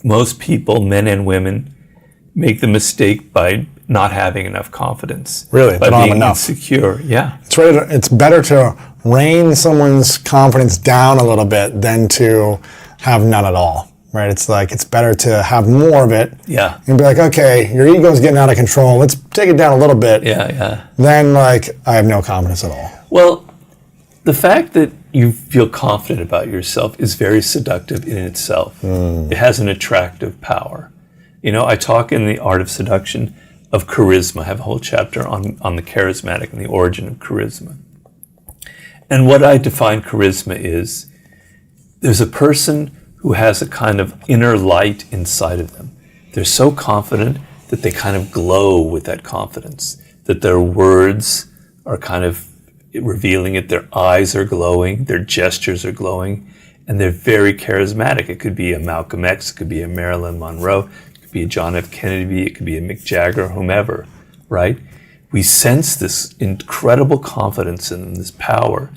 most people, men and women, make the mistake by not having enough confidence. Really? By They don't have being enough. insecure. Yeah. It's better to rein someone's confidence down a little bit than to have none at all, right? It's like, it's better to have more of it. Yeah. And be like, okay, your ego's getting out of control. Let's take it down a little bit. Yeah. Then, like, I have no confidence at all. Well, the fact that you feel confident about yourself is very seductive in itself. It has an attractive power. You know, I talk in The Art of Seduction of charisma. I have a whole chapter on the charismatic and the origin of charisma. And what I define charisma is, there's a person who has a kind of inner light inside of them. They're so confident that they kind of glow with that confidence, that their words are kind of revealing it, their eyes are glowing, their gestures are glowing, and they're very charismatic. It could be a Malcolm X, it could be a Marilyn Monroe, it could be a John F. Kennedy, it could be a Mick Jagger, whomever, right? We sense this incredible confidence in them, this power,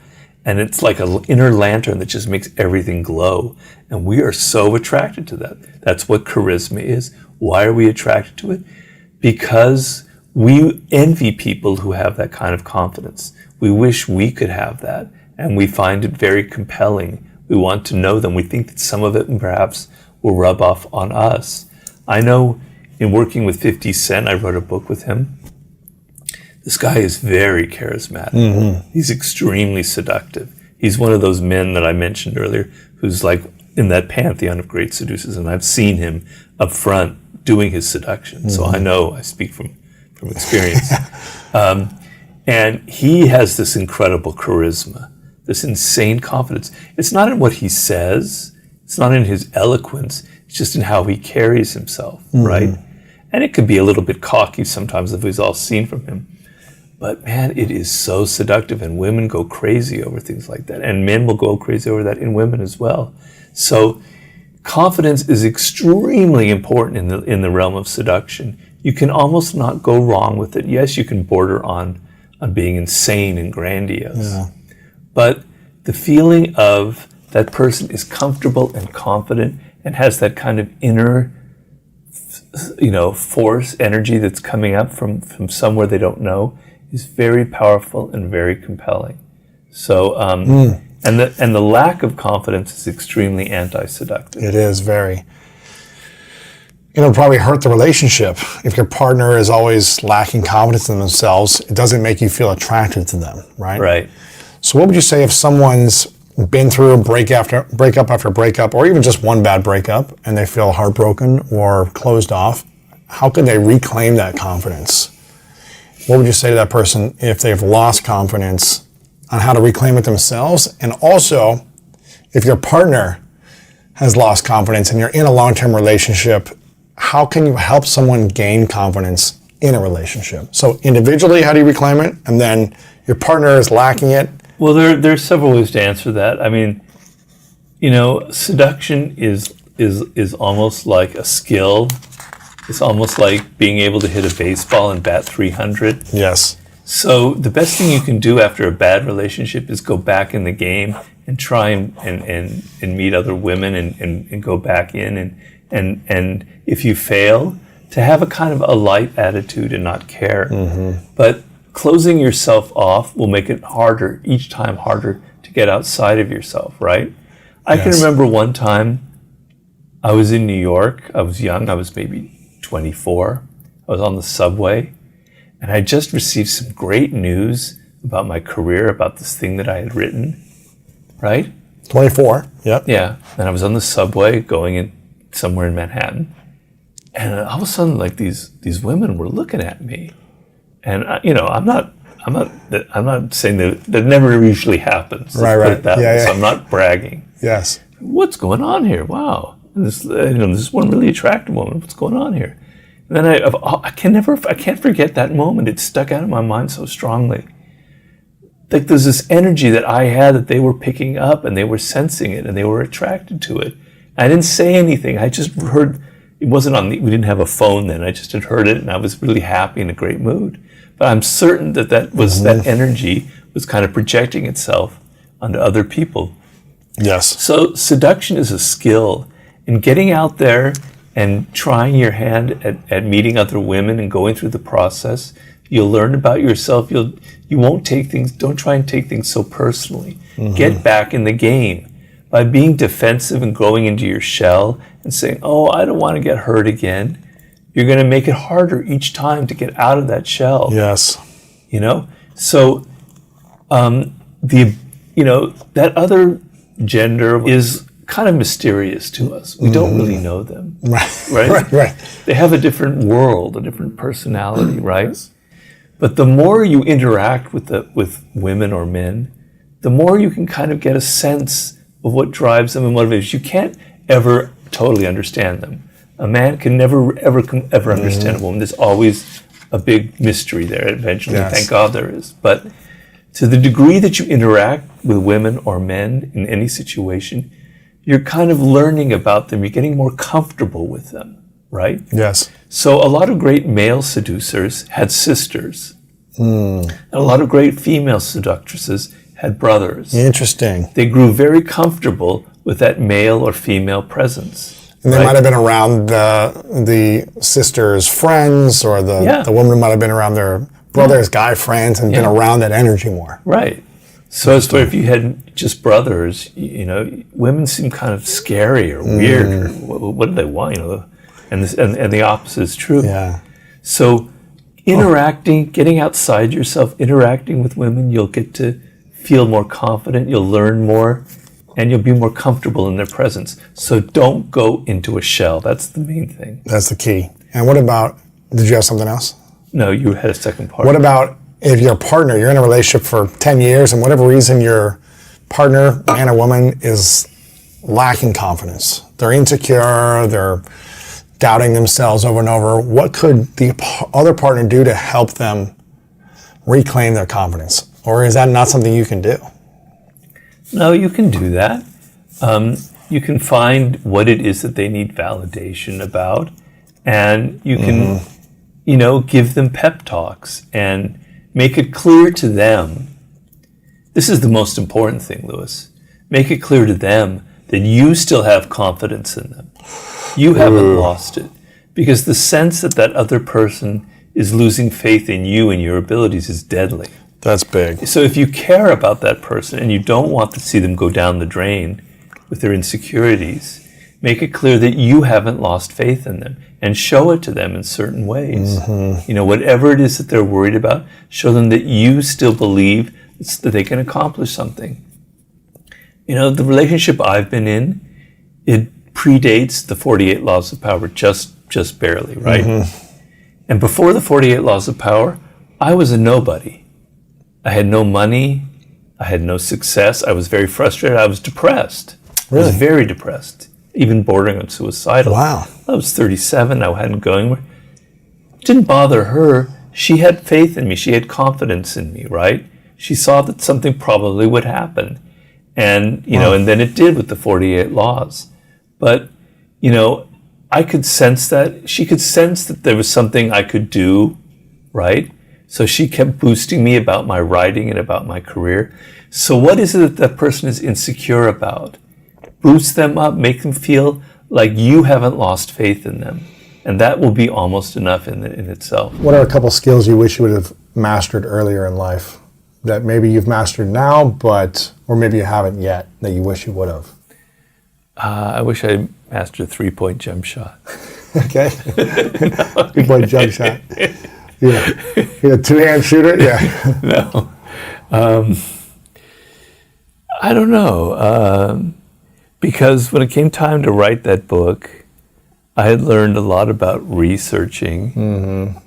and it's like an inner lantern that just makes everything glow, and we are so attracted to that. That's what charisma is. Why are we attracted to it? Because we envy people who have that kind of confidence. We wish we could have that, and we find it very compelling. We want to know them. We think that some of it perhaps will rub off on us. I know in working with 50 Cent, I wrote a book with him. This guy is very charismatic. Mm-hmm. He's extremely seductive. He's one of those men that I mentioned earlier who's like in that pantheon of great seducers, and I've seen him up front doing his seduction. Mm-hmm. So I know, I speak from experience. And he has this incredible charisma, this insane confidence. It's not in what he says, it's not in his eloquence, it's just in how he carries himself, right? And it could be a little bit cocky sometimes, if we've all seen from him. But man, it is so seductive, and women go crazy over things like that. And men will go crazy over that in women as well. So confidence is extremely important in the realm of seduction. You can almost not go wrong with it. Yes, you can border on being insane and grandiose. Yeah. But the feeling of that person is comfortable and confident and has that kind of inner, force, energy that's coming up from somewhere they don't know is very powerful and very compelling. So, and the lack of confidence is extremely anti-seductive. It is very. It'll probably hurt the relationship. If your partner is always lacking confidence in themselves, it doesn't make you feel attracted to them, right? Right. So what would you say if someone's been through a breakup after breakup, or even just one bad breakup, and they feel heartbroken or closed off? How can they reclaim that confidence? What would you say to that person if they've lost confidence on how to reclaim it themselves? And also, if your partner has lost confidence and you're in a long-term relationship, how can you help someone gain confidence in a relationship? So individually, how do you reclaim it? And then your partner is lacking it. Well, there's several ways to answer that. I mean, seduction is almost like a skill. It's almost like being able to hit a baseball and bat 300. Yes. So the best thing you can do after a bad relationship is go back in the game and try and meet other women and go back in and if you fail, to have a kind of a light attitude and not care. Mm-hmm. But closing yourself off will make it harder, each time harder, to get outside of yourself, right? I can remember one time I was in New York. I was young. I was maybe 24. I was on the subway, and I just received some great news about my career, about this thing that I had written, right? 24, yep. Yeah, and I was on the subway going in somewhere in Manhattan, and all of a sudden, like these women were looking at me, and I'm not saying that never usually happens. Right. Put it that way, so I'm not bragging. Yes. What's going on here? Wow, this one really attractive woman. What's going on here? And then I can't forget that moment. It stuck out in my mind so strongly. Like there's this energy that I had that they were picking up, and they were sensing it, and they were attracted to it. I didn't say anything. I just heard. It wasn't we didn't have a phone then. I just had heard it, and I was really happy, in a great mood. But I'm certain that was that energy was kind of projecting itself onto other people. Yes. So seduction is a skill, and getting out there and trying your hand at meeting other women and going through the process, you'll learn about yourself. You won't take things, don't try and take things so personally. Get back in the game. By being defensive and going into your shell and saying, oh, I don't want to get hurt again, you're going to make it harder each time to get out of that shell. Yes. You know? So, that other gender is kind of mysterious to us. We don't really know them. Right? They have a different world, a different personality, right? Yes. But the more you interact with women or men, the more you can kind of get a sense of what drives them and motivates. You can't ever totally understand them. A man can never understand a woman. There's always a big mystery there eventually. Yes. Thank God there is. But to the degree that you interact with women or men in any situation, you're kind of learning about them. You're getting more comfortable with them, right? Yes. So a lot of great male seducers had sisters. And a lot of great female seductresses had brothers. Interesting. They grew very comfortable with that male or female presence. And they might have been around the sister's friends, or the woman might have been around their brother's guy friends and been around that energy more. Right. So as for if you had just brothers, women seem kind of scary or weird. Or what do they want? And the opposite is true. Yeah. So interacting, getting outside yourself, interacting with women, you'll get to feel more confident, you'll learn more, and you'll be more comfortable in their presence. So don't go into a shell. That's the main thing. That's the key. And what about, did you have something else? No, you had a second part. What about if your partner, you're in a relationship for 10 years and whatever reason your partner, man or woman, is lacking confidence. They're insecure, they're doubting themselves over and over. What could the other partner do to help them reclaim their confidence? Or is that not something you can do? No, you can do that. You can find what it is that they need validation about, and you can, give them pep talks and make it clear to them. This is the most important thing, Louis. Make it clear to them that you still have confidence in them. You haven't lost it. Because the sense that other person is losing faith in you and your abilities is deadly. That's big. So if you care about that person and you don't want to see them go down the drain with their insecurities, make it clear that you haven't lost faith in them and show it to them in certain ways. Whatever it is that they're worried about, show them that you still believe that they can accomplish something. The relationship I've been in, it predates the 48 Laws of Power just barely, right? And before the 48 Laws of Power, I was a nobody. I had no money. I had no success. I was very frustrated. I was depressed. Really? I was very depressed, even bordering on suicidal. Wow. I was 37. I hadn't going anywhere. It didn't bother her. She had faith in me. She had confidence in me, right? She saw that something probably would happen. And, and then it did with the 48 laws. But, I could sense that. She could sense that there was something I could do, right? So she kept boosting me about my writing and about my career. So what is it that person is insecure about? Boost them up, make them feel like you haven't lost faith in them. And that will be almost enough in itself. What are a couple skills you wish you would have mastered earlier in life that maybe you've mastered now, or maybe you haven't yet, that you wish you would have? I wish I mastered a 3-point jump shot. Okay. 3-point jump shot. Yeah, two-hand shooter? Yeah. No. I don't know. Because when it came time to write that book, I had learned a lot about researching.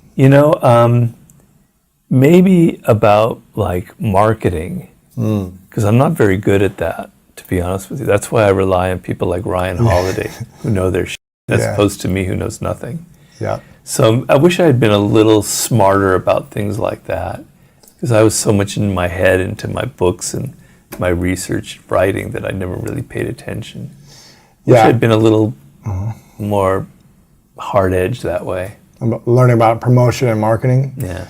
Maybe about marketing, because I'm not very good at that, to be honest with you. That's why I rely on people like Ryan Holiday, who know their shit, as opposed to me, who knows nothing. Yeah. So I wish I had been a little smarter about things like that, because I was so much in my head into my books and my research writing that I never really paid attention. Wish I'd been a little more hard-edged that way. Learning about promotion and marketing? Yeah.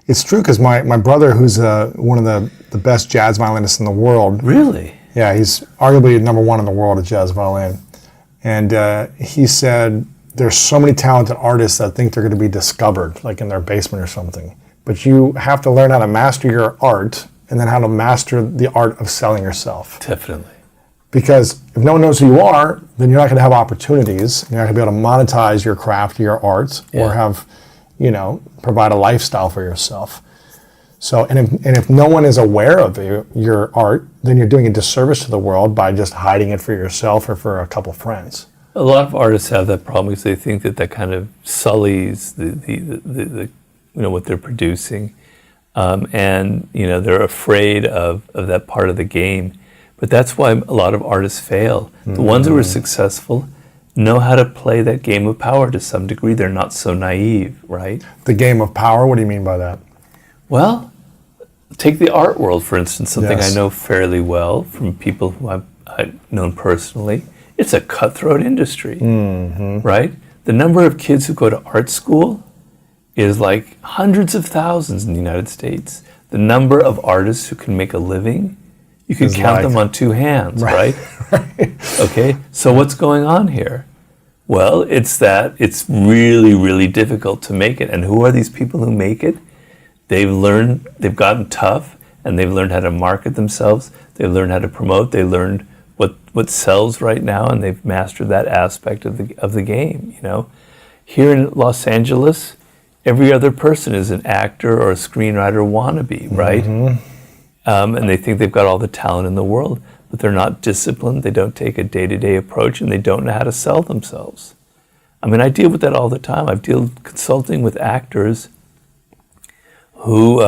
It's true, because my brother, who's one of the best jazz violinists in the world. Really? Yeah, he's arguably #1 in the world at jazz violin. And he said there's so many talented artists that think they're going to be discovered, like in their basement or something. But you have to learn how to master your art and then how to master the art of selling yourself. Definitely. Because if no one knows who you are, then you're not going to have opportunities. You're not going to be able to monetize your craft, your art, or have, provide a lifestyle for yourself. So, and if no one is aware of your art, then you're doing a disservice to the world by just hiding it for yourself or for a couple friends. A lot of artists have that problem because they think that kind of sullies the what they're producing, and they're afraid of that part of the game. But that's why a lot of artists fail. The ones who are successful know how to play that game of power to some degree. They're not so naive, right? The game of power. What do you mean by that? Well, take the art world, for instance, something Yes. I know fairly well from people who I've known personally. It's a cutthroat industry, right? The number of kids who go to art school is like hundreds of thousands in the United States. The number of artists who can make a living, you can count them on two hands, right? Okay, so what's going on here? Well, it's that it's really, really difficult to make it. And who are these people who make it? They've gotten tough, and they've learned how to market themselves. They've learned how to promote. They learned what sells right now, and they've mastered that aspect of the game. Here in Los Angeles, every other person is an actor or a screenwriter wannabe, right? And they think they've got all the talent in the world, but they're not disciplined. They don't take a day-to-day approach, and they don't know how to sell themselves. I mean, I deal with that all the time. I've dealt consulting with actors who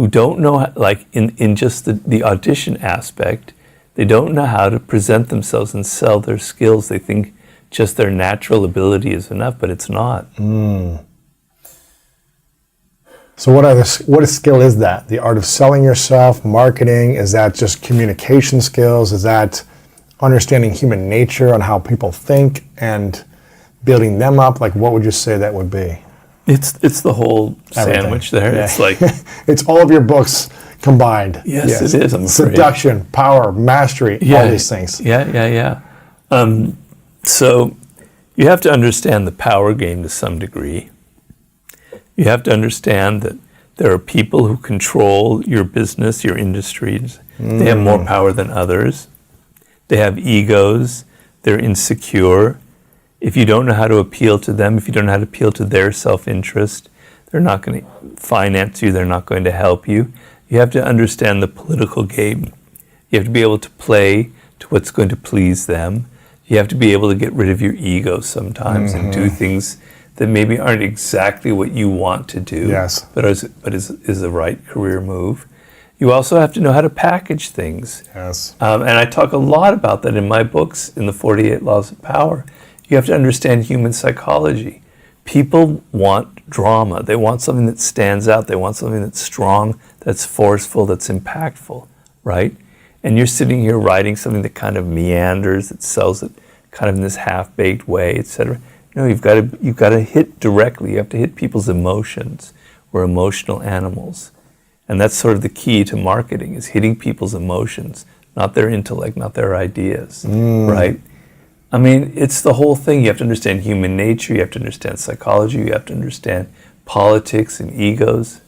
don't know, like in just the audition aspect, they don't know how to present themselves and sell their skills. They think just their natural ability is enough, but it's not. So what skill is that? The art of selling yourself, marketing? Is that just communication skills? Is that understanding human nature on how people think and building them up? Like, what would you say that would be? It's the whole sandwich there. Yeah. It's like it's all of your books combined. Yes, it is. I'm afraid. Seduction, power, mastery, all these things. Yeah. So you have to understand the power game to some degree. You have to understand that there are people who control your business, your industries. They have more power than others. They have egos. They're insecure. If you don't know how to appeal to them, if you don't know how to appeal to their self-interest, they're not going to finance you. They're not going to help you. You have to understand the political game. You have to be able to play to what's going to please them. You have to be able to get rid of your ego sometimes and do things that maybe aren't exactly what you want to do, but is the right career move. You also have to know how to package things. And I talk a lot about that in my books, in the 48 Laws of Power. You have to understand human psychology. People want drama. They want something that stands out. They want something that's strong, that's forceful, that's impactful, right? And you're sitting here writing something that kind of meanders, that sells it kind of in this half-baked way, etc. No, you've got to hit directly. You have to hit people's emotions. We're emotional animals. And that's sort of the key to marketing, is hitting people's emotions, not their intellect, not their ideas, right? I mean, it's the whole thing. You have to understand human nature. You have to understand psychology. You have to understand politics and egos.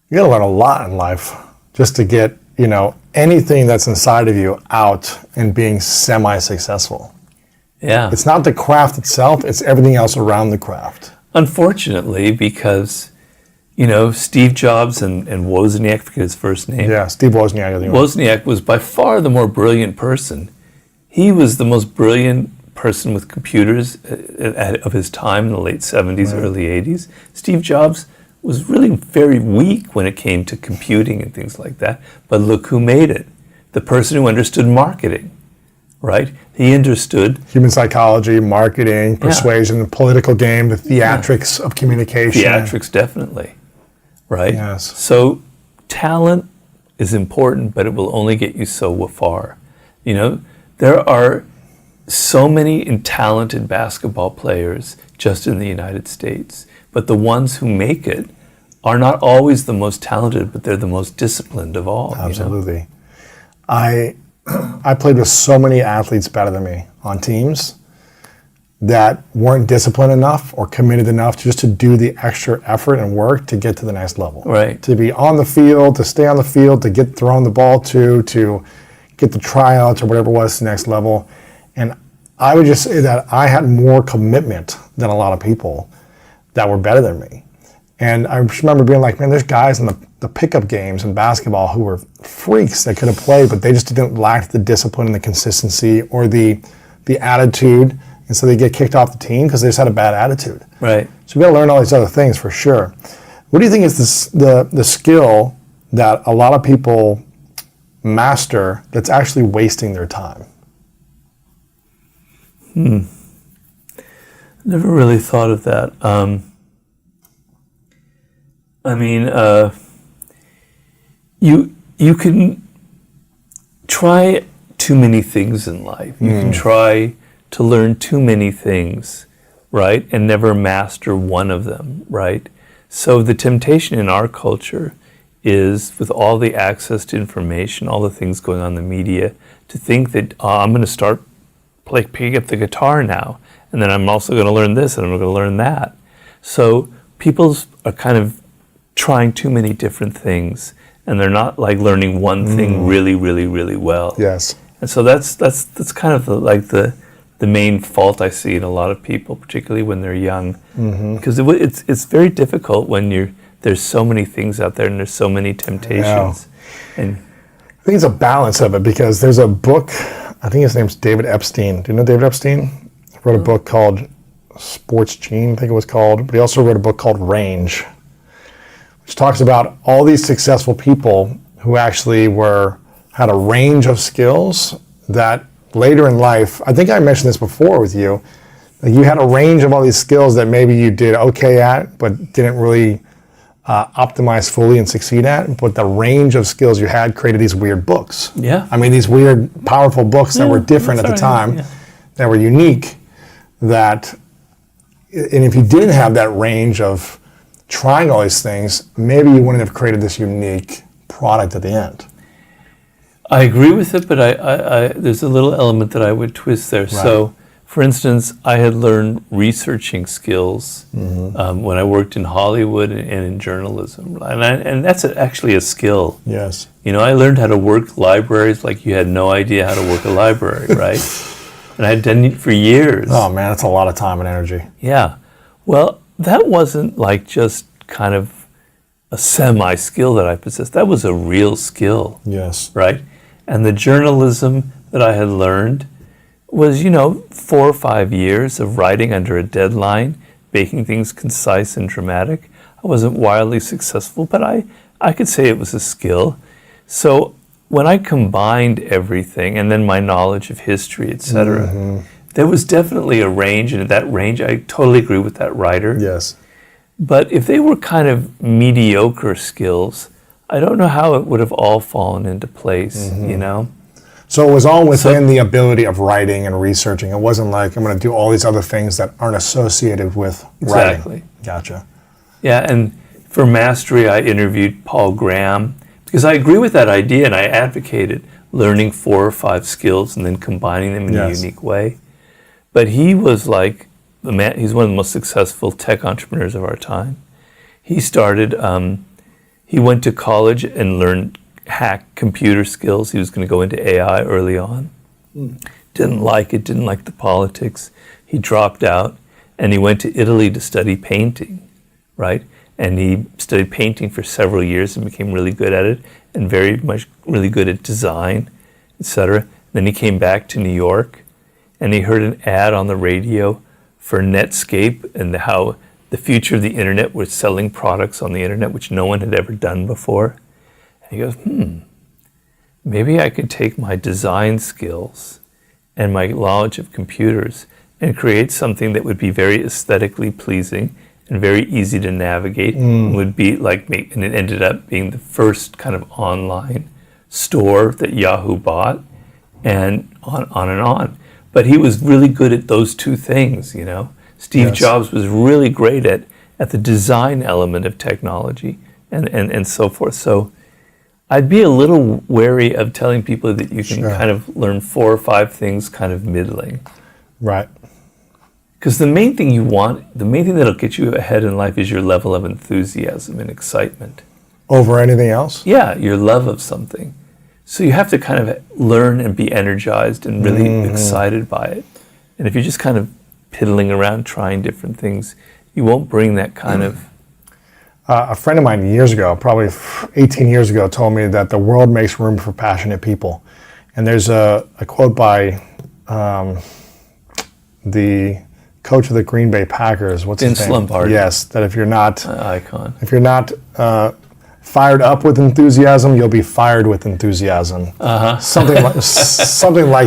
You got to learn a lot in life just to get, anything that's inside of you out and being semi-successful. Yeah. It's not the craft itself, it's everything else around the craft. Unfortunately, because, Steve Jobs and Wozniak, I forget his first name. Yeah, Steve Wozniak. Wozniak was by far the more brilliant person. He was the most brilliant person with computers of his time in the late 70s, early 80s. Steve Jobs was really very weak when it came to computing and things like that. But look who made it. The person who understood marketing, right? He understood human psychology, marketing, persuasion, the political game, the theatrics of communication. Theatrics, definitely, right? Yes. So talent is important, but it will only get you so far. There are so many talented basketball players just in the United States, but the ones who make it are not always the most talented, but they're the most disciplined of all. Absolutely. I played with so many athletes better than me on teams that weren't disciplined enough or committed enough just to do the extra effort and work to get to the next level. Right. To be on the field, to stay on the field, to get thrown the ball to get the tryouts or whatever was the next level. And I would just say that I had more commitment than a lot of people that were better than me. And I just remember being like, man, there's guys in the pickup games in basketball who were freaks that could have played, but they just didn't lack the discipline and the consistency or the attitude. And so they get kicked off the team because they just had a bad attitude. Right. So we got to learn all these other things for sure. What do you think is the skill that a lot of people master that's actually wasting their time? Never really thought of that. You can try too many things in life. You can try to learn too many things, right? And never master one of them, right? So the temptation in our culture is, with all the access to information, all the things going on in the media, to think that I'm going to start picking up the guitar now, and then I'm also going to learn this, and I'm going to learn that. So people are kind of trying too many different things, and they're not like learning one thing really, really, really well. Yes. And so that's kind of the main fault I see in a lot of people, particularly when they're young, because it's very difficult when there's so many things out there and there's so many temptations. And I think it's a balance of it, because there's a book, I think his name's David Epstein. Do you know David Epstein? He wrote a book called Sports Gene, I think it was called, but he also wrote a book called Range, which talks about all these successful people who actually had a range of skills that later in life, I think I mentioned this before with you, like you had a range of all these skills that maybe you did okay at, but didn't really optimize fully and succeed at, but the range of skills you had created these weird books. Yeah. I mean, these weird, powerful books that were different at the time, that were unique, and if you didn't have that range of trying all these things, maybe you wouldn't have created this unique product at the end. I agree with it, but I there's a little element that I would twist there. Right. So, for instance, I had learned researching skills when I worked in Hollywood and in journalism, and that's actually a skill. Yes. You know, I learned how to work libraries like you had no idea how to work a library, right? And I had done it for years. Oh man, that's a lot of time and energy. Yeah. Well, that wasn't like just kind of a semi-skill that I possessed. That was a real skill. Yes. Right? And the journalism that I had learned was, 4 or 5 years of writing under a deadline, making things concise and dramatic. I wasn't wildly successful, but I could say it was a skill. So when I combined everything, and then my knowledge of history, etc., there was definitely a range, and at that range, I totally agree with that writer. Yes. But if they were kind of mediocre skills, I don't know how it would have all fallen into place, So it was all within the ability of writing and researching. It wasn't like, I'm going to do all these other things that aren't associated with writing. Exactly. Gotcha. Yeah, and for mastery, I interviewed Paul Graham, because I agree with that idea, and I advocated learning 4 or 5 skills and then combining them in a unique way. But he was like, he's one of the most successful tech entrepreneurs of our time. He started, he went to college and learned hack computer skills. He was going to go into AI early on. Didn't like it, didn't like the politics. He dropped out, and he went to Italy to study painting, right? And he studied painting for several years and became really good at it, and very much really good at design, etc. Then he came back to New York, and he heard an ad on the radio for Netscape and how the future of the internet was selling products on the internet, which no one had ever done before. And he goes, maybe I could take my design skills and my knowledge of computers and create something that would be very aesthetically pleasing and very easy to navigate, and would be like, and it ended up being the first kind of online store that Yahoo bought, and on and on. But he was really good at those two things, Steve Jobs was really great at the design element of technology and so forth. So I'd be a little wary of telling people that you can kind of learn 4 or 5 things kind of middling. Right. Because the main thing you want, the main thing that'll get you ahead in life is your level of enthusiasm and excitement. Over anything else? Yeah, your love of something. So you have to kind of learn and be energized and really excited by it. And if you're just kind of piddling around trying different things, you won't bring that kind of... A friend of mine years ago, probably 18 years ago, told me that the world makes room for passionate people. And there's a quote by the coach of the Green Bay Packers. What's his name? Vince Lombardi. Yes, that if you're not... icon. If you're not fired up with enthusiasm, you'll be fired with enthusiasm. Something like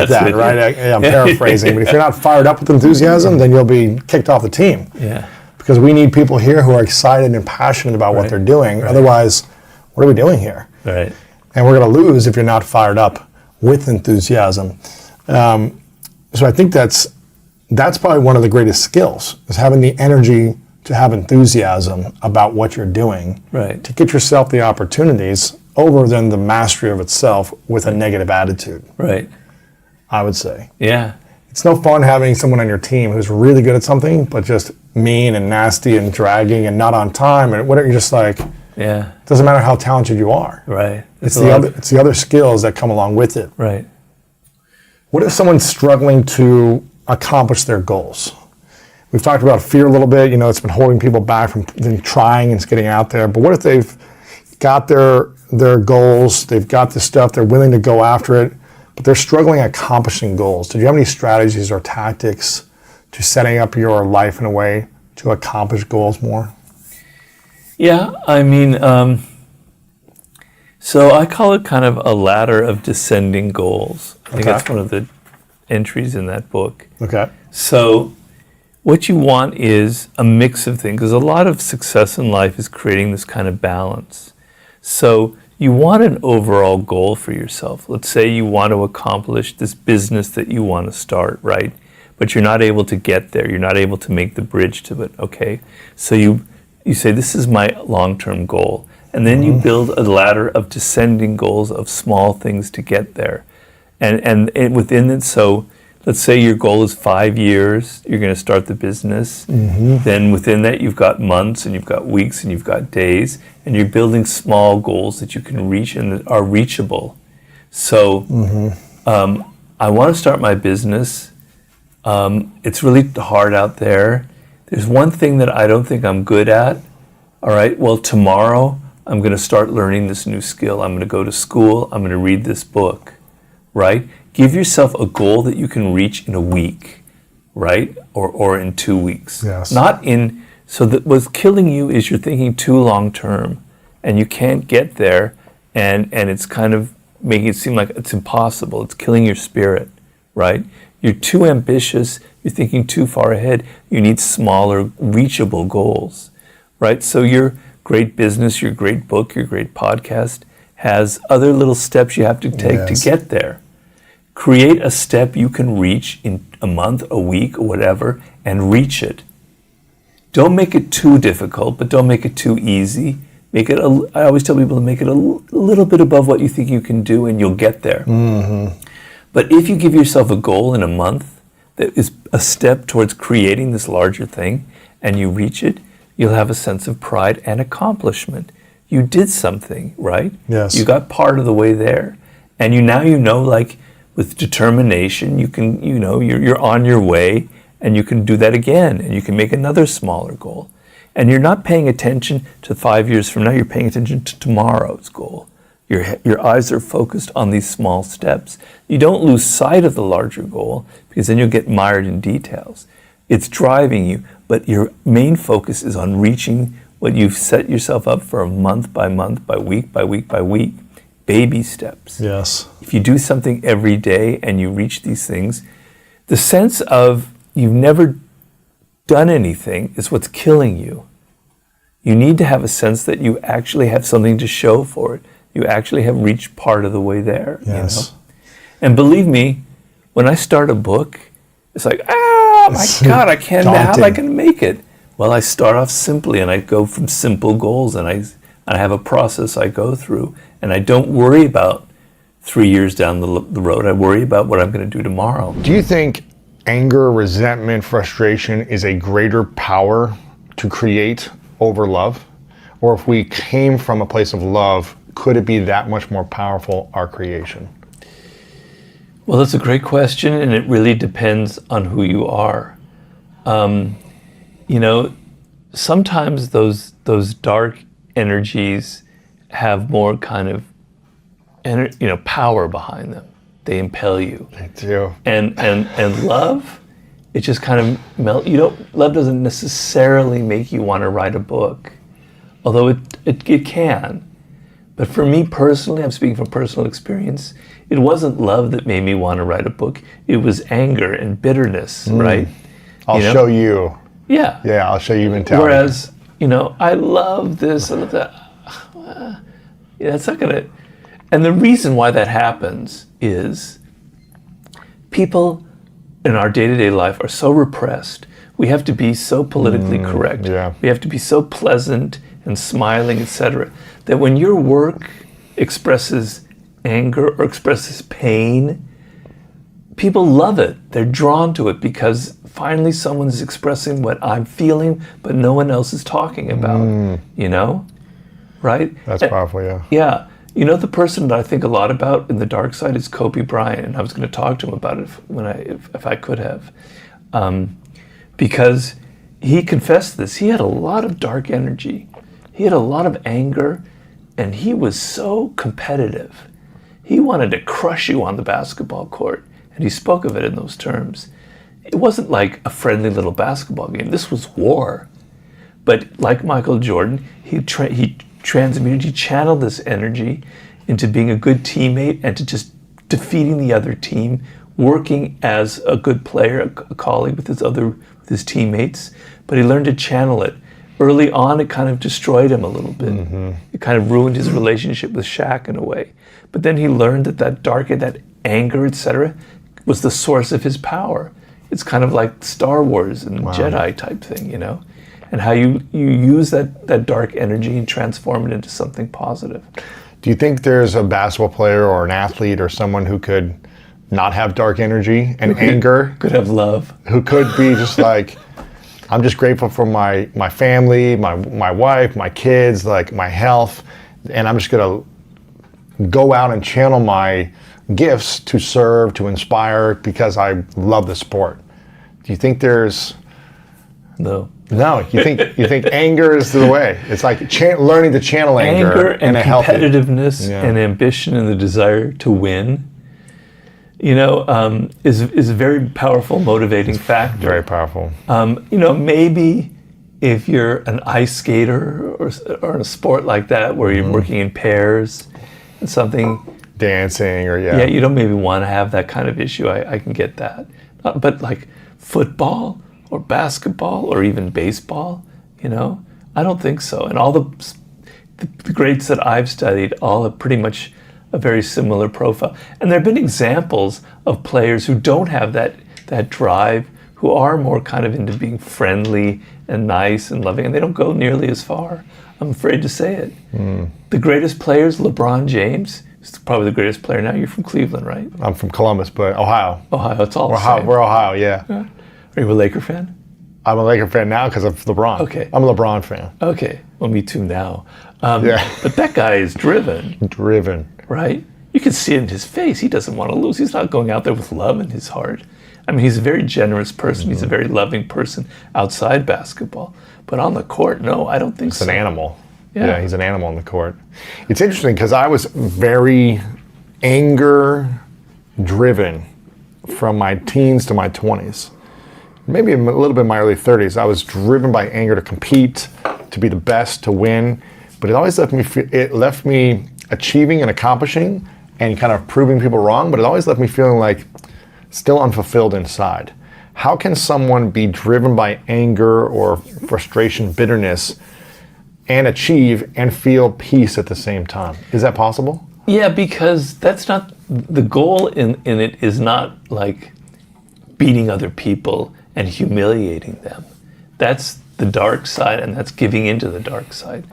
that, right? I'm paraphrasing, but if you're not fired up with enthusiasm, then you'll be kicked off the team. Yeah. Because we need people here who are excited and passionate about what they're doing. Right. Otherwise, what are we doing here? Right. And we're going to lose if you're not fired up with enthusiasm. So I think that's probably one of the greatest skills, is having the energy to have enthusiasm about what you're doing, right, to get yourself the opportunities over than the mastery of itself with a negative attitude. Right. I would say. Yeah. It's no fun having someone on your team who's really good at something, but just mean and nasty and dragging and not on time and whatever. You're just like, yeah. It doesn't matter how talented you are. Right. It's the other skills that come along with it. Right. What if someone's struggling to accomplish their goals? We've talked about fear a little bit. You know, it's been holding people back from trying and getting out there. But what if they've got their goals, they've got the stuff, they're willing to go after it, but they're struggling accomplishing goals? Do you have any strategies or tactics to setting up your life in a way to accomplish goals more? Yeah, I mean, so I call it kind of a ladder of descending goals. I think that's one of the entries in that book. Okay. So what you want is a mix of things, because a lot of success in life is creating this kind of balance. So you want an overall goal for yourself. Let's say you want to accomplish this business that you want to start, right? But you're not able to get there. You're not able to make the bridge to it, okay? So you say, this is my long-term goal. And then you build a ladder of descending goals of small things to get there. And within it, so let's say your goal is 5 years, you're going to start the business. Then within that, you've got months and you've got weeks and you've got days, and you're building small goals that you can reach and that are reachable. So I want to start my business. It's really hard out there. There's one thing that I don't think I'm good at. All right, well, tomorrow I'm going to start learning this new skill. I'm going to go to school. I'm going to read this book, right? Give yourself a goal that you can reach in a week, right? Or in 2 weeks. Yes. So that what's killing you is you're thinking too long term, and you can't get there, and it's kind of making it seem like it's impossible. It's killing your spirit, right? You're too ambitious. You're thinking too far ahead. You need smaller, reachable goals, right? So your great business, your great book, your great podcast has other little steps you have to take to get there. Create a step you can reach in a month, a week, or whatever, and reach it. Don't make it too difficult, but don't make it too easy. Make it. I always tell people to make it a little bit above what you think you can do, and you'll get there. But if you give yourself a goal in a month that is a step towards creating this larger thing, and you reach it, you'll have a sense of pride and accomplishment. You did something, right? Yes. You got part of the way there, and you know, like with determination, you can, you're on your way, and you can do that again, and you can make another smaller goal. And you're not paying attention to 5 years from now, you're paying attention to tomorrow's goal. Your eyes are focused on these small steps. You don't lose sight of the larger goal, because then you'll get mired in details. It's driving you, but your main focus is on reaching what you've set yourself up for month by month, by week, by week, by week. Baby steps. Yes. If you do something every day and you reach these things, the sense of you've never done anything is what's killing you. You need to have a sense that you actually have something to show for it. You actually have reached part of the way there. Yes. And believe me, when I start a book, it's like, my God, I can't, how am I going to make it? Well, I start off simply, and I go from simple goals, and I have a process I go through, and I don't worry about 3 years down the road. I worry about what I'm going to do tomorrow. Do you think anger, resentment, frustration is a greater power to create over love? Or if we came from a place of love, could it be that much more powerful, our creation? Well, that's a great question, and it really depends on who you are. You know, sometimes those dark energies have more kind of power behind them. They impel you. They do. And love, it just kind of love doesn't necessarily make you want to write a book, although it can. But for me personally, I'm speaking from personal experience, it wasn't love that made me want to write a book. It was anger and bitterness, right? I'll show you. Yeah. Yeah, I'll show you mentality. Whereas, I love this and that. It's not gonna. And the reason why that happens is people in our day-to-day life are so repressed. We have to be so politically correct. Yeah. We have to be so pleasant and smiling, etc., that when your work expresses anger or expresses pain, people love it. They're drawn to it because finally someone's expressing what I'm feeling, but no one else is talking about, right? That's powerful, yeah. Yeah. The person that I think a lot about in the dark side is Kobe Bryant, and I was going to talk to him about it if I could have. Because he confessed this. He had a lot of dark energy. He had a lot of anger, and he was so competitive. He wanted to crush you on the basketball court, and he spoke of it in those terms. It wasn't like a friendly little basketball game. This was war. But like Michael Jordan, he channeled this energy into being a good teammate and to just defeating the other team, working as a good player, a colleague with his teammates. But he learned to channel it. Early on, it kind of destroyed him a little bit. Mm-hmm. It kind of ruined his relationship with Shaq in a way. But then he learned that anger, etc., was the source of his power. It's kind of like Star Wars and Jedi type thing, and how you use that dark energy and transform it into something positive. Do you think there's a basketball player or an athlete or someone who could not have dark energy and anger? Could have love. Who could be just like, I'm just grateful for my family, my wife, my kids, like my health, and I'm just gonna go out and channel my gifts to serve, to inspire, because I love the sport. Do you think there's... No. No, you think anger is the way. It's like learning to channel anger and competitiveness and ambition and the desire to win, is a very powerful motivating factor. Very powerful. Maybe if you're an ice skater or in a sport like that where you're working in pairs and something, dancing or you don't maybe want to have that kind of issue. I can get that, but like football or basketball or even baseball, I don't think so. And all the greats that I've studied all have pretty much a very similar profile. And there have been examples of players who don't have that drive, who are more kind of into being friendly and nice and loving, and they don't go nearly as far. I'm afraid to say it. The greatest players, LeBron James, is probably the greatest player now. You're from Cleveland, right? I'm from Columbus, but Ohio. Ohio, it's all we're Ohio, yeah. Are you a Laker fan? I'm a Laker fan now because of LeBron. Okay. I'm a LeBron fan. Okay. Well, me too now. But that guy is driven. Driven. Right? You can see it in his face. He doesn't want to lose. He's not going out there with love in his heart. I mean, he's a very generous person. Mm-hmm. He's a very loving person outside basketball. But on the court, no, I don't think so. He's an animal. Yeah, he's an animal on the court. It's interesting because I was very anger-driven from my teens to my 20s. Maybe a little bit in my early 30s. I was driven by anger to compete, to be the best, to win. But it always left me achieving and accomplishing and kind of proving people wrong, but it always left me feeling like still unfulfilled inside. How can someone be driven by anger or frustration, bitterness, and achieve and feel peace at the same time? Is that possible? Yeah, because that's not, the goal in it is not like beating other people and humiliating them. That's the dark side, and that's giving into the dark side.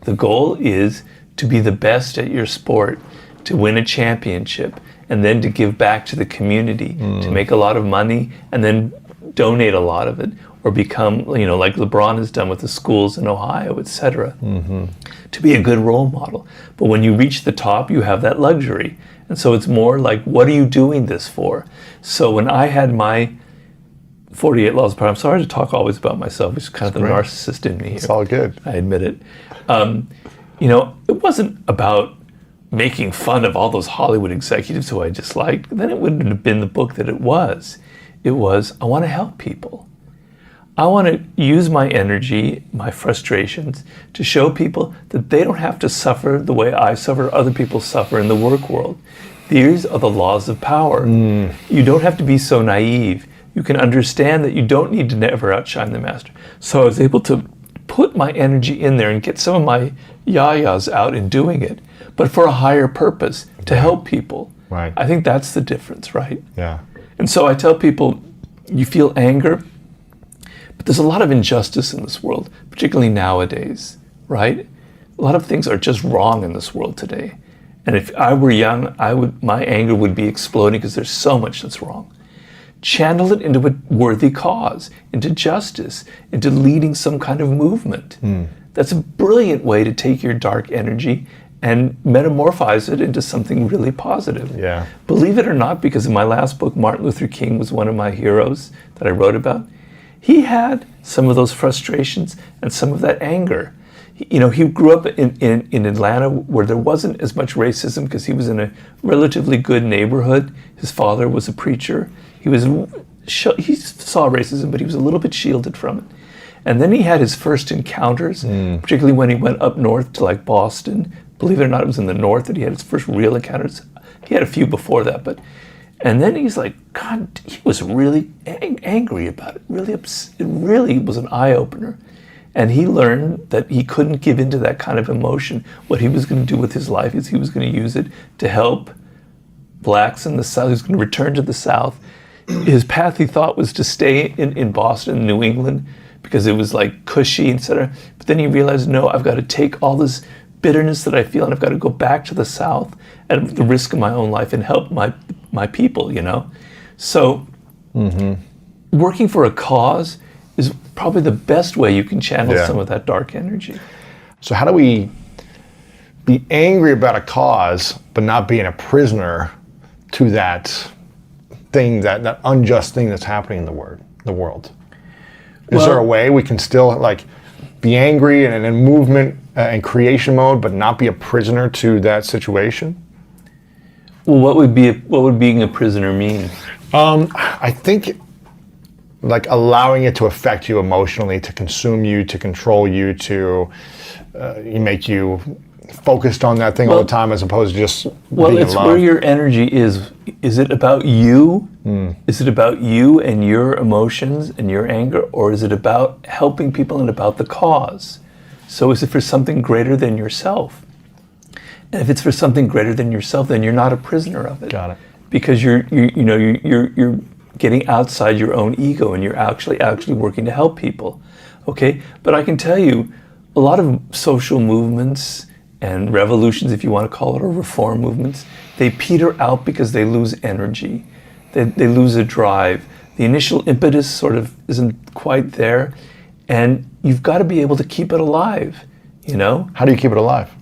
The goal is to be the best at your sport, to win a championship, and then to give back to the community, to make a lot of money, and then donate a lot of it, or become, like LeBron has done with the schools in Ohio, etc. To be a good role model. But when you reach the top, you have that luxury. And so it's more like, what are you doing this for? So when I had my 48 Laws of Power, I'm sorry to talk always about myself, which is kind of the narcissist in me here. It's all good. I admit it. It wasn't about making fun of all those Hollywood executives who I disliked. Then it wouldn't have been the book that it was. It was, I want to help people. I want to use my energy, my frustrations, to show people that they don't have to suffer the way I suffer, other people suffer in the work world. These are the laws of power. You don't have to be so naive. You can understand that you don't need to never outshine the master. So I was able to put my energy in there and get some of my yayas out in doing it, but for a higher purpose, to help people. Right. I think that's the difference, right? Yeah. And so I tell people, you feel anger, but there's a lot of injustice in this world, particularly nowadays, right? A lot of things are just wrong in this world today. And if I were young, my anger would be exploding because there's so much that's wrong. Channel it into a worthy cause, into justice, into leading some kind of movement. That's a brilliant way to take your dark energy and metamorphose it into something really positive. Yeah. Believe it or not, because in my last book, Martin Luther King was one of my heroes that I wrote about. He had some of those frustrations and some of that anger. He grew up in Atlanta where there wasn't as much racism because he was in a relatively good neighborhood. His father was a preacher. He saw racism, but he was a little bit shielded from it. And then he had his first encounters, particularly when he went up north to like Boston. Believe it or not, it was in the north that he had his first real encounters. He had a few before that, and then he's like, God, he was really angry about it. It really was an eye-opener. And he learned that he couldn't give into that kind of emotion. What he was going to do with his life is he was going to use it to help blacks in the South. He was going to return to the South. His path, he thought, was to stay in Boston, New England, because it was like cushy, etc. But then he realized, no, I've got to take all this bitterness that I feel and I've got to go back to the South at the risk of my own life and help my people, So working for a cause is probably the best way you can channel some of that dark energy. So how do we be angry about a cause, but not being a prisoner to that thing, that unjust thing that's happening in the world? Is there a way we can still be angry and in movement and creation mode, but not be a prisoner to that situation? Well, what would being a prisoner mean? I think allowing it to affect you emotionally, to consume you, to control you, to make you focused on that thing all the time, as opposed to just being it's in love. Where your energy is. Is it about you? Is it about you and your emotions and your anger, or is it about helping people and about the cause? So is it for something greater than yourself? And if it's for something greater than yourself, then you're not a prisoner of it. Got it. Because you're getting outside your own ego and you're actually working to help people. Okay? But I can tell you, a lot of social movements and revolutions, if you want to call it, or reform movements, they peter out because they lose energy. They lose a drive. The initial impetus sort of isn't quite there. And you've got to be able to keep it alive, How do you keep it alive?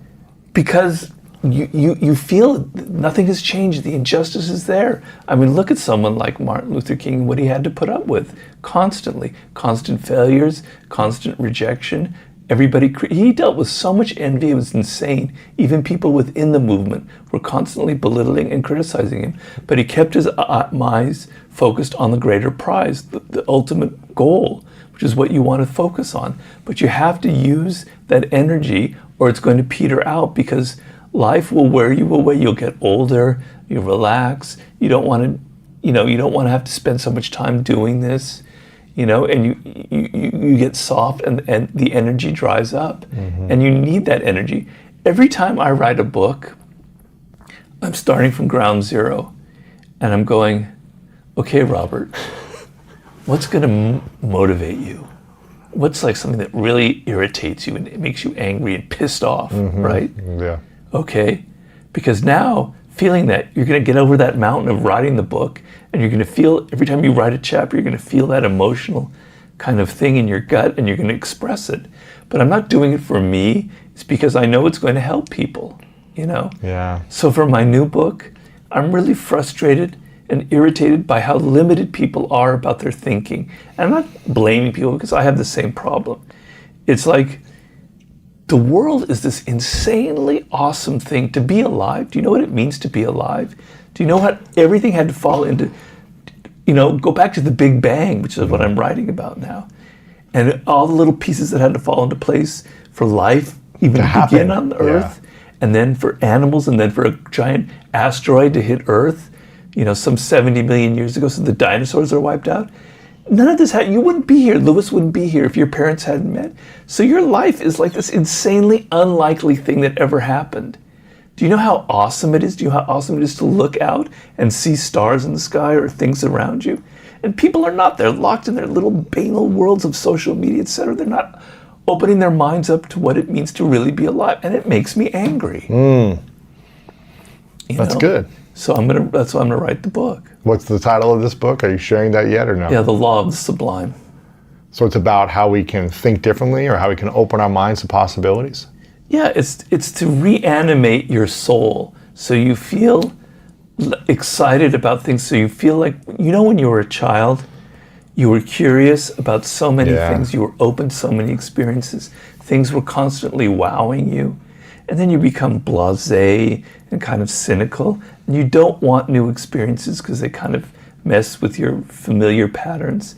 Because you feel nothing has changed. The injustice is there. I mean, look at someone like Martin Luther King, what he had to put up with constantly. Constant failures, constant rejection. He dealt with so much envy, it was insane. Even people within the movement were constantly belittling and criticizing him. But he kept his eyes focused on the greater prize, the ultimate goal, which is what you want to focus on. But you have to use that energy or it's going to peter out, because life will wear you away. You'll get older, you relax, you don't want to have to spend so much time doing this. And you get soft and the energy dries up. And you need that energy. Every time I write a book, I'm starting from ground zero and I'm going, okay, Robert, what's going to motivate you? What's something that really irritates you and it makes you angry and pissed off, right? Yeah. Okay, because now feeling that. You're going to get over that mountain of writing the book, and you're going to feel, every time you write a chapter, you're going to feel that emotional kind of thing in your gut, and you're going to express it. But I'm not doing it for me. It's because I know it's going to help people, you know? Yeah. So for my new book, I'm really frustrated and irritated by how limited people are about their thinking. And I'm not blaming people, because I have the same problem. It's like, the world is this insanely awesome thing. To be alive, do you know what it means to be alive? Do you know what everything had to fall into, you know, go back to the Big Bang, which is what I'm writing about now. And all the little pieces that had to fall into place for life, even to begin on the Earth, and then for animals, and then for a giant asteroid to hit Earth, you know, some 70 million years ago, so the dinosaurs are wiped out. None of this, you wouldn't be here. Lewis wouldn't be here if your parents hadn't met. So your life is like this insanely unlikely thing that ever happened. Do you know how awesome it is? Do you know how awesome it is to look out and see stars in the sky or things around you? And people are not. They're locked in their little banal worlds of social media, etc. They're not opening their minds up to what it means to really be alive. And it makes me angry. That's good. So that's why I'm gonna write the book. What's the title of this book? Are you sharing that yet or no? Yeah, The Law of the Sublime. So it's about how we can think differently, or how we can open our minds to possibilities? Yeah, it's to reanimate your soul so you feel excited about things, so you feel like, you know, when you were a child, you were curious about so many things, you were open to so many experiences, things were constantly wowing you, and then you become blasé and kind of cynical, and you don't want new experiences because they kind of mess with your familiar patterns,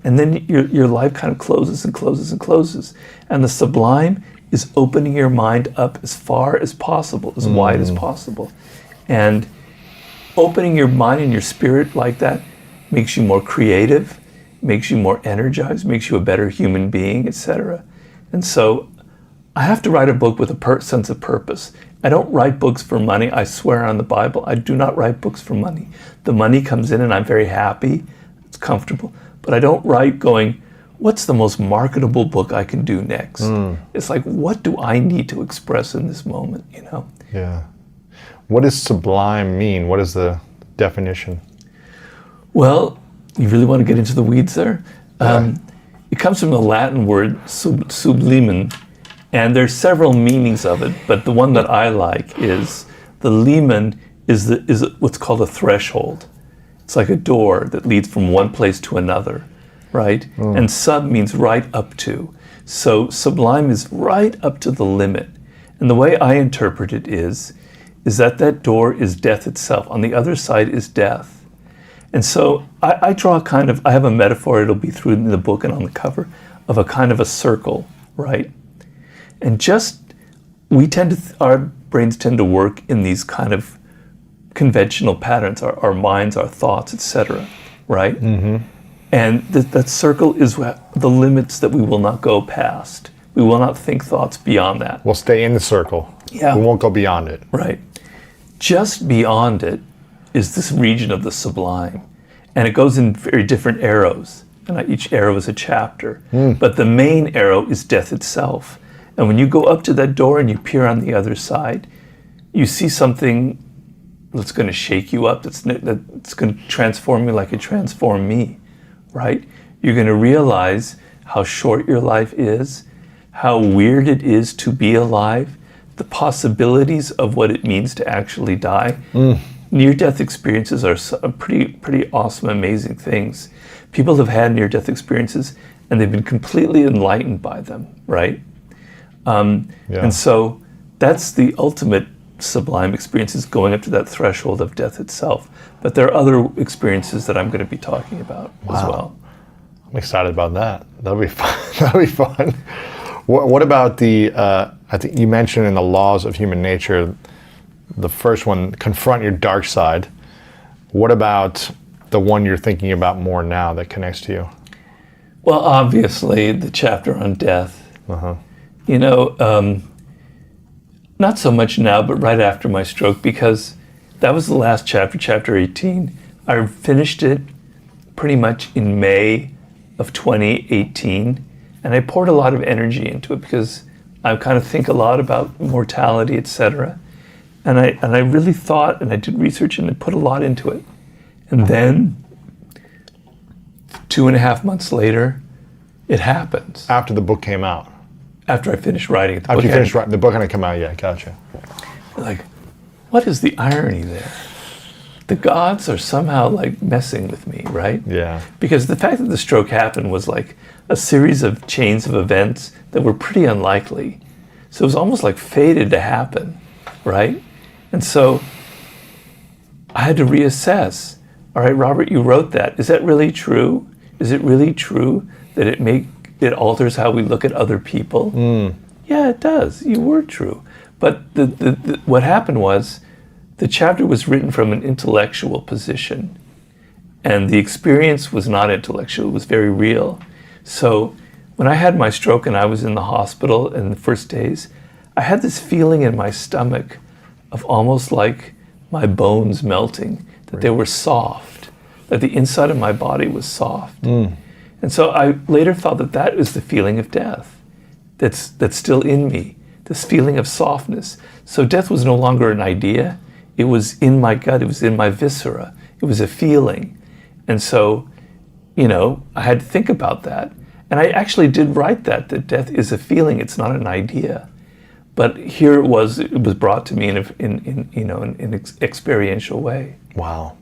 and then your life kind of closes and closes and closes. And the sublime is opening your mind up as far as possible, as wide as possible. And opening your mind and your spirit like that makes you more creative, makes you more energized, makes you a better human being, etc. And so I have to write a book with a sense of purpose. I don't write books for money. I swear on the Bible, I do not write books for money. The money comes in and I'm very happy, it's comfortable, but I don't write going, what's the most marketable book I can do next? It's like, what do I need to express in this moment, you know? Yeah. What does sublime mean? What is the definition? Well, you really want to get into the weeds there? It comes from the Latin word sublime, and there's several meanings of it, but the one that I like is the limen is what's called a threshold. It's like a door that leads from one place to another, right? And sub means right up to. So sublime is right up to the limit. And the way I interpret it is that door is death itself. On the other side is death. And so I draw I have a metaphor, it'll be through in the book and on the cover, of a kind of a circle, right? And our brains tend to work in these kind of conventional patterns, our minds, our thoughts, etc., right? And that circle is the limits that we will not go past. We will not think thoughts beyond that. We'll stay in the circle. Yeah. We won't go beyond it. Right. Just beyond it is this region of the sublime. And it goes in very different arrows. And each arrow is a chapter. But the main arrow is death itself. And when you go up to that door and you peer on the other side, you see something that's going to shake you up, that's going to transform you like it transformed me, right? You're going to realize how short your life is, how weird it is to be alive, the possibilities of what it means to actually die. Near-death experiences are pretty awesome, amazing things. People have had near-death experiences and they've been completely enlightened by them, right? And so that's the ultimate sublime experience, is going up to that threshold of death itself. But there are other experiences that I'm going to be talking about as well. I'm excited about that. That'll be fun. That'll be fun. What about I think you mentioned in the laws of human nature, the first one, confront your dark side. What about the one you're thinking about more now that connects to you? Well, obviously, the chapter on death. You know, not so much now, but right after my stroke, because that was the last chapter, chapter 18. I finished it pretty much in May of 2018, and I poured a lot of energy into it because I kind of think a lot about mortality, etc. And I really thought, and I did research and I put a lot into it. And then 2.5 months later, it happens. After the book came out? After I finished writing it. After you finished writing, the book hadn't come out yet, gotcha. Like, what is the irony there? The gods are somehow like messing with me, right? Yeah. Because the fact that the stroke happened was like a series of chains of events that were pretty unlikely. So it was almost like fated to happen, right? And so I had to reassess. All right, Robert, you wrote that. Is that really true? Is it really true that it alters how we look at other people? Yeah, it does. You were true. But what happened was the chapter was written from an intellectual position, and the experience was not intellectual. It was very real. So when I had my stroke and I was in the hospital in the first days, I had this feeling in my stomach of almost like my bones melting, that they were soft, that the inside of my body was soft. And so I later thought that that is the feeling of death that's still in me, this feeling of softness. So death was no longer an idea. It was in my gut. It was in my viscera. It was a feeling. And so, I had to think about that. And I actually did write that death is a feeling. It's not an idea. But here it was brought to me in an experiential way. Wow.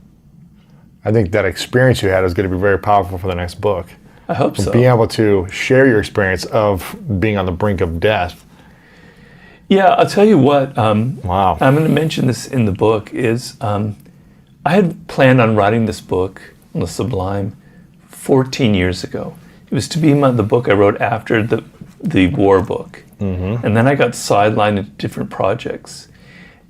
I think that experience you had is going to be very powerful for the next book. I hope so. Being able to share your experience of being on the brink of death. Yeah, I'll tell you what. Wow. I'm going to mention this in the book. I had planned on writing this book on the sublime 14 years ago. It was to be the book I wrote after the war book. And then I got sidelined into different projects.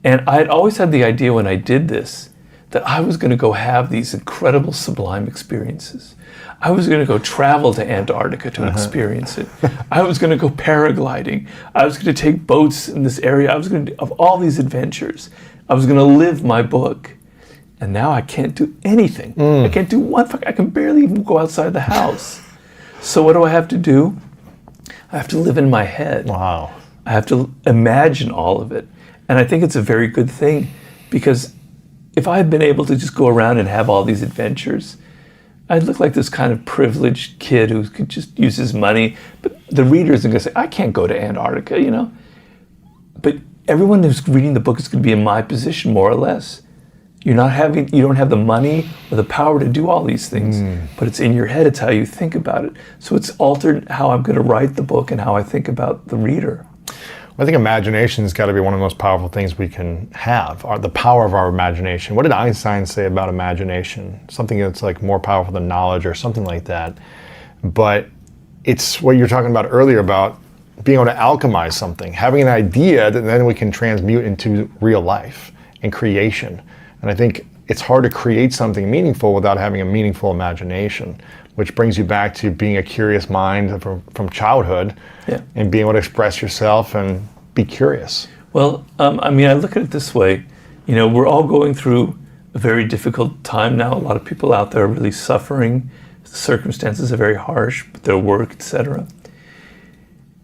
And I had always had the idea when I did this that I was going to go have these incredible sublime experiences. I was going to go travel to Antarctica to experience it. I was going to go paragliding. I was going to take boats in this area. I was going to of all these adventures. I was going to live my book. And now I can't do anything. I can't do one thing. I can barely even go outside the house. So what do I have to do? I have to live in my head. Wow. I have to imagine all of it. And I think it's a very good thing, because if I had been able to just go around and have all these adventures, I'd look like this kind of privileged kid who could just use his money. But the readers are going to say, I can't go to Antarctica, But everyone who's reading the book is going to be in my position, more or less. You don't have the money or the power to do all these things, but it's in your head. It's how you think about it. So it's altered how I'm going to write the book and how I think about the reader. I think imagination has got to be one of the most powerful things we can have, the power of our imagination. What did Einstein say about imagination? Something that's like more powerful than knowledge or something like that. But it's what you're talking about earlier about being able to alchemize something, having an idea that then we can transmute into real life and creation. And I think it's hard to create something meaningful without having a meaningful imagination, which brings you back to being a curious mind from childhood, and being able to express yourself and be curious. Well, I look at it this way. We're all going through a very difficult time now. A lot of people out there are really suffering. The circumstances are very harsh, with their work, etc.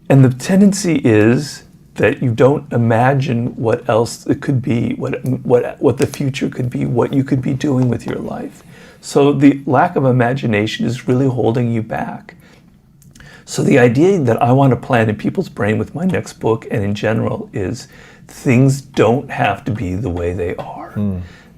And the tendency is that you don't imagine what else it could be, what the future could be, what you could be doing with your life. So the lack of imagination is really holding you back. So the idea that I want to plant in people's brain with my next book and in general is things don't have to be the way they are.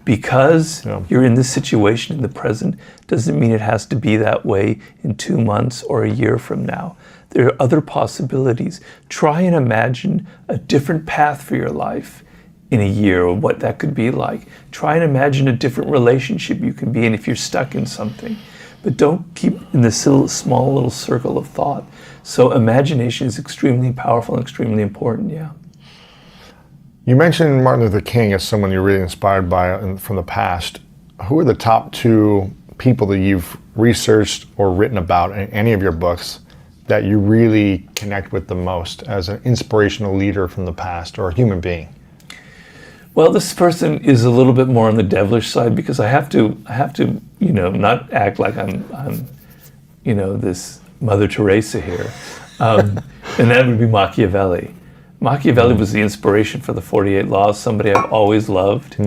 Because you're in this situation in the present doesn't mean it has to be that way in 2 months or a year from now. There are other possibilities. Try and imagine a different path for your life in a year, or what that could be like. Try and imagine a different relationship you can be in if you're stuck in something. But don't keep in this small little circle of thought. So imagination is extremely powerful and extremely important, You mentioned Martin Luther King as someone you're really inspired by from the past. Who are the top 2 people that you've researched or written about in any of your books that you really connect with the most as an inspirational leader from the past or a human being? Well, this person is a little bit more on the devilish side, because I have to, not act like I'm this Mother Teresa here. And that would be Machiavelli. Machiavelli was the inspiration for the 48 Laws, somebody I've always loved,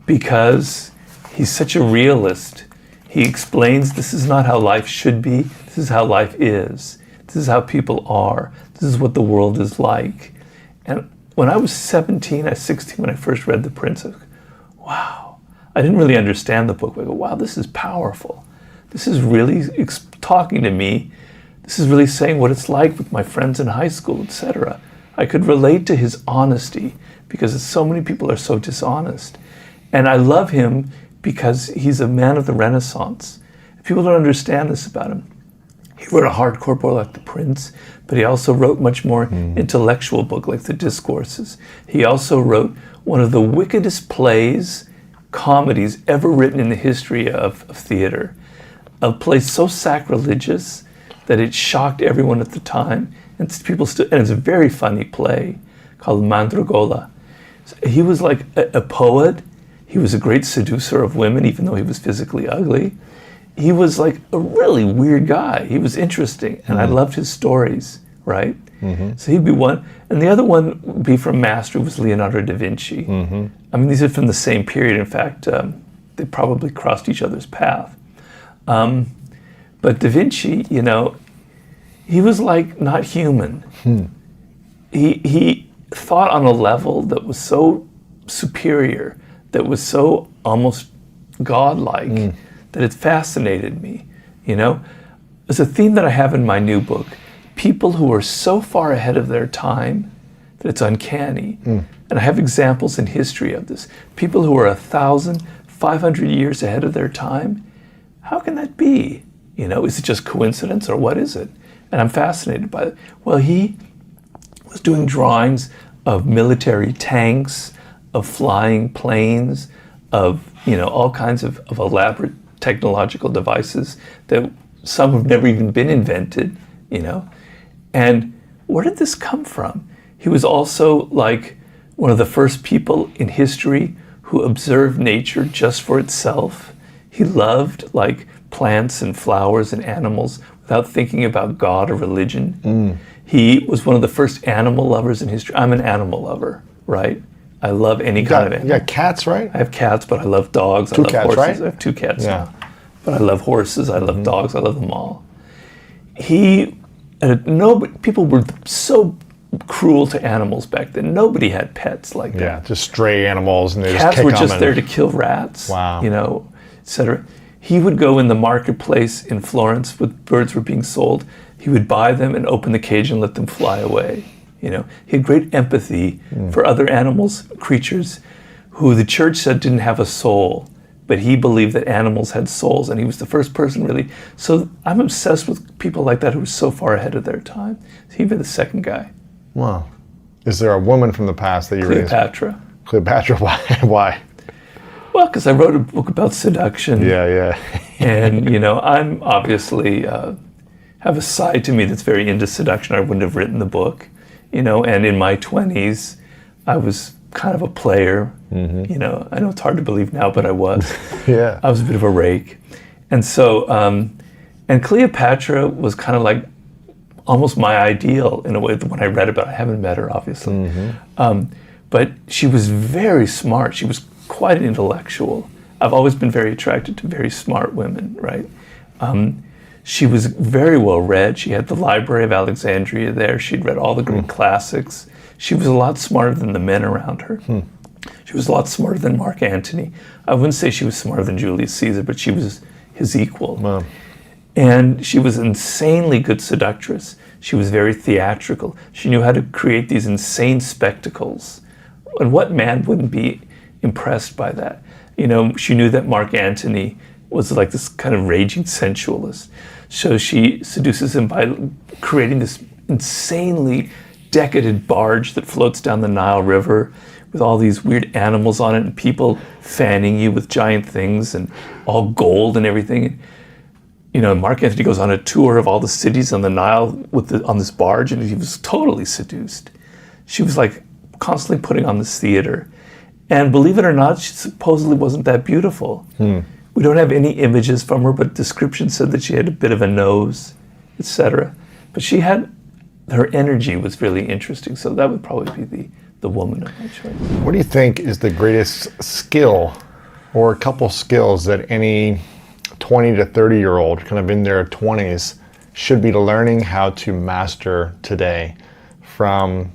because he's such a realist. He explains this is not how life should be, this is how life is. This is how people are. This is what the world is like. And when I was 16 when I first read The Prince, I was like, wow. I didn't really understand the book, but I go, wow, this is powerful. This is really talking to me. This is really saying what it's like with my friends in high school, etc. I could relate to his honesty because so many people are so dishonest. And I love him because he's a man of the Renaissance. People don't understand this about him. He wrote a hardcore book like The Prince, but he also wrote much more intellectual book like The Discourses. He also wrote one of the wickedest plays, comedies ever written in the history of theater. A play so sacrilegious that it shocked everyone at the time, and people still. And it's a very funny play called Mandragola. He was like a poet. He was a great seducer of women, even though he was physically ugly. He was like a really weird guy. He was interesting, and I loved his stories, right? So he'd be one. And the other one would be from Master, was Leonardo da Vinci. I mean, these are from the same period. In fact, they probably crossed each other's path. But da Vinci, you know, he was like not human. He thought on a level that was so superior, that was so almost godlike, that it fascinated me. You know, there's a theme that I have in my new book: people who are so far ahead of their time that it's uncanny. And I have examples in history of this. People who are 1,500 years ahead of their time. How can that be? You know, is it just coincidence or what is it? And I'm fascinated by it. Well, he was doing drawings of military tanks, of flying planes, of, you know, all kinds of elaborate technological devices that some have never even been invented, you know. And where did this come from? He was also like one of the first people in history who observed nature just for itself. He loved like plants and flowers and animals without thinking about God or religion. He was one of the first animal lovers in history. I'm an animal lover, right? I love any kind of animal. You got cats, right? I have cats, but I love dogs. I love cats, horses. right? I have 2 cats now. But I love horses. I love dogs. I love them all. People were so cruel to animals back then. Nobody had pets like that. Yeah, just stray animals, and they Cats just kick were them. just there to kill rats. Wow. You know, etc. He would go in the marketplace in Florence when birds were being sold. He would buy them and open the cage and let them fly away. You know, he had great empathy for other animals, creatures who the church said didn't have a soul, but he believed that animals had souls, and he was the first person really. So I'm obsessed with people like that who are so far ahead of their time. He'd be the second guy. Wow. Is there a woman from the past that you really... Cleopatra. Cleopatra, why? Well, because I wrote a book about seduction. Yeah. And, you know, I'm obviously have a side to me that's very into seduction. I wouldn't have written the book, you know, and in my 20s, I was kind of a player. You know, I know it's hard to believe now, but I was. Yeah. I was a bit of a rake. And so, and Cleopatra was kind of like almost my ideal in a way that when I read about it, I haven't met her, obviously. But she was very smart. She was quite an intellectual. I've always been very attracted to very smart women, right? She was very well read. She had the Library of Alexandria there. She'd read all the Greek classics. She was a lot smarter than the men around her. She was a lot smarter than Mark Antony. I wouldn't say she was smarter than Julius Caesar, but she was his equal. Wow. And she was an insanely good seductress. She was very theatrical. She knew how to create these insane spectacles. And what man wouldn't be impressed by that? You know, she knew that Mark Antony was like this kind of raging sensualist. So she seduces him by creating this insanely decadent barge that floats down the Nile River with all these weird animals on it and people fanning you with giant things and all gold and everything. You know, Mark Antony goes on a tour of all the cities on the Nile on this barge, and he was totally seduced. She was like constantly putting on this theater. And believe it or not, she supposedly wasn't that beautiful. We don't have any images from her, but description said that she had a bit of a nose, etc. But she had her energy was really interesting. So that would probably be the woman of my choice. What do you think is the greatest skill or a couple skills that any 20 to 30-year-old kind of in their 20s should be learning how to master today, from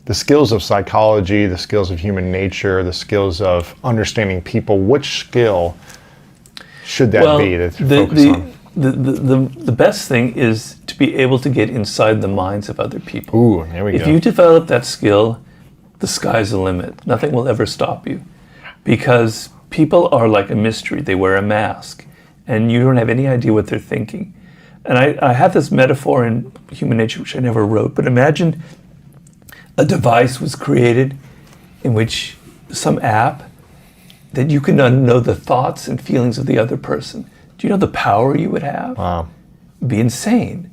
the skills of psychology, the skills of human nature, the skills of understanding people? Which skill should that be to focus on? The best thing is to be able to get inside the minds of other people. Ooh, there we go. If you develop that skill, the sky's the limit. Nothing will ever stop you, because people are like a mystery. They wear a mask, and you don't have any idea what they're thinking. And I have this metaphor in Human Nature, which I never wrote, but imagine a device was created in which some app that you can know the thoughts and feelings of the other person. Do you know the power you would have? Wow. It'd be insane.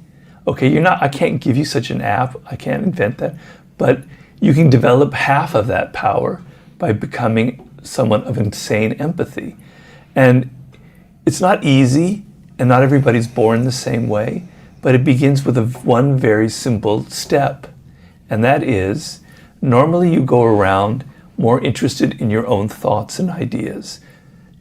Okay, I can't give you such an app. I can't invent that. But you can develop half of that power by becoming someone of insane empathy. And it's not easy, and not everybody's born the same way, but it begins with one very simple step. And that is, normally you go around more interested in your own thoughts and ideas.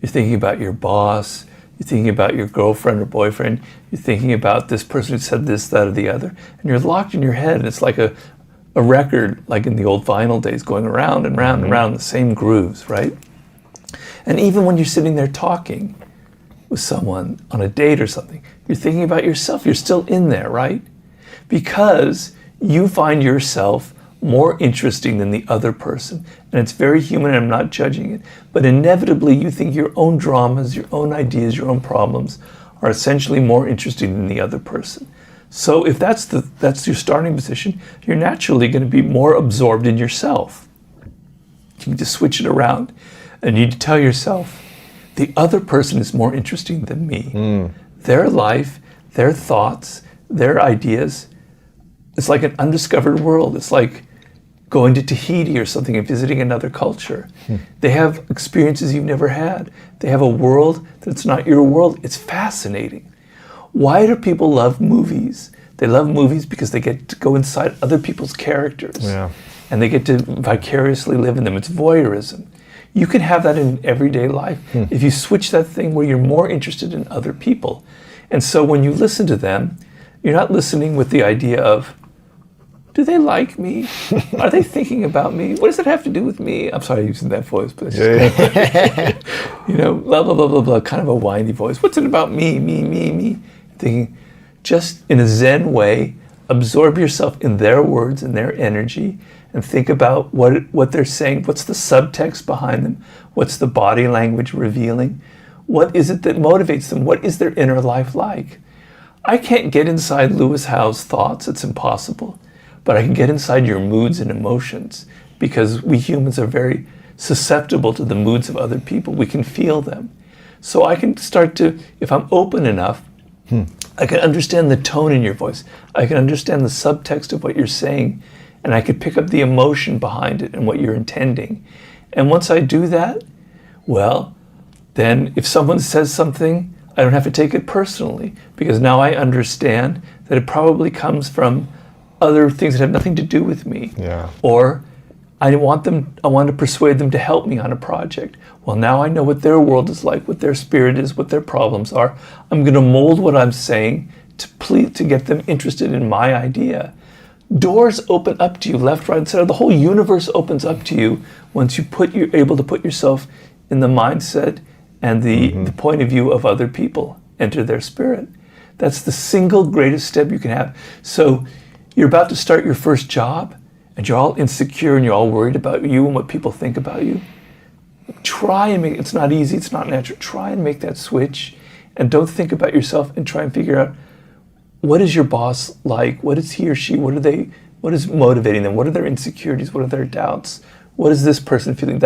You're thinking about your boss, you're thinking about your girlfriend or boyfriend, you're thinking about this person who said this, that, or the other, and you're locked in your head, and it's like a record, like in the old vinyl days, going around and round and round, the same grooves, right? And even when you're sitting there talking with someone on a date or something, you're thinking about yourself, you're still in there, right? Because you find yourself more interesting than the other person. And it's very human, and I'm not judging it. But inevitably, you think your own dramas, your own ideas, your own problems are essentially more interesting than the other person. So if that's your starting position, you're naturally going to be more absorbed in yourself. You need to switch it around. And you need to tell yourself, the other person is more interesting than me. Their life, their thoughts, their ideas, it's like an undiscovered world. It's like going to Tahiti or something and visiting another culture. They have experiences you've never had. They have a world that's not your world. It's fascinating. Why do people love movies? They love movies because they get to go inside other people's characters. Yeah. And they get to vicariously live in them. It's voyeurism. You can have that in everyday life if you switch that thing where you're more interested in other people. And so when you listen to them, you're not listening with the idea of, do they like me? Are they thinking about me? What does it have to do with me? I'm sorry using that voice, but it's just blah, blah, blah, blah, blah, kind of a whiny voice. What's it about me, me, me, me? Thinking, just in a Zen way, absorb yourself in their words and their energy, and think about what they're saying. What's the subtext behind them? What's the body language revealing? What is it that motivates them? What is their inner life like? I can't get inside Lewis Howe's thoughts. It's impossible. But I can get inside your moods and emotions, because we humans are very susceptible to the moods of other people. We can feel them. So I can start to, if I'm open enough, I can understand the tone in your voice. I can understand the subtext of what you're saying, and I could pick up the emotion behind it and what you're intending. And once I do that, well, then if someone says something, I don't have to take it personally, because now I understand that it probably comes from other things that have nothing to do with me. Yeah. Or I want to persuade them to help me on a project. Well, now I know what their world is like, what their spirit is, what their problems are. I'm going to mold what I'm saying to get them interested in my idea. Doors open up to you, left, right, and center. The whole universe opens up to you once you're able to put yourself in the mindset and the point of view of other people. Enter their spirit. That's the single greatest step you can have. So you're about to start your first job, and you're all insecure and you're all worried about you and what people think about you. Try and it's not easy, it's not natural. Try and make that switch, and don't think about yourself, and try and figure out, what is your boss like? What is he or she? What is motivating them? What are their insecurities? What are their doubts? What is this person feeling?